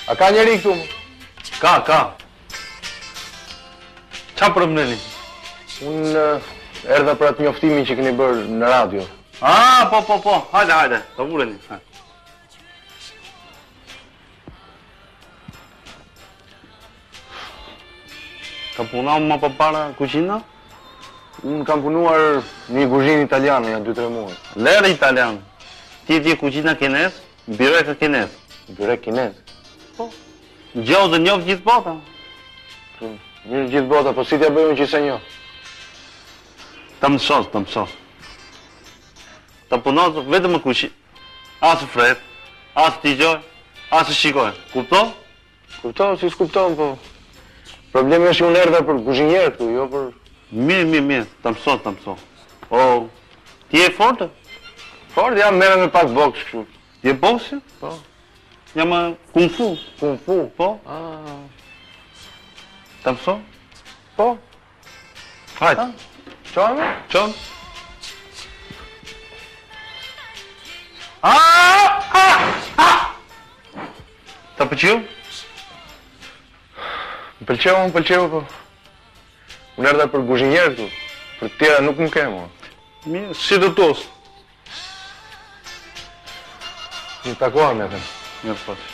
A ka njeri këtu? Ka. Qa problemi? Unë erdha për atë njoftimin që keni bërë në radio. Po. Hajde. Të vuleni. Ka punau më përpara kuzhina? Unë kam punuar një kuzhinë italiane janë 2-3 muaj. Lere italian. Ti kuzhina kinez, byrek kinez. Byrek kinez? Po. Gjohë dhe njofë gjithë bota. Mirë gjithë bota, po si t'ja bëjmë që se njo? Ta mësos. Ta punos vetëm më kushi. Asë fret, asë t'i gjoj, asë shikoj. Kupto? Kupto, si s'kupton, po. Problemi është që unë erdha për kuzhinjerë këtu, jo për... Mirë, ta mësos. O, ti e fortë? Fortë, jam mere me pak boks kështu. Je boksë? Po. Jam kung fu. Kung fu? Po. Ta mësos? Po. Hajde. Qojme? Qojme. Ta pëqiu? Më pëlqeu, po. Unë erdha për kuzhinjerë këtu. Për tjera nuk më ke, mo. Mirë, si të tosë. Një takohem, e them. Mirë, pas.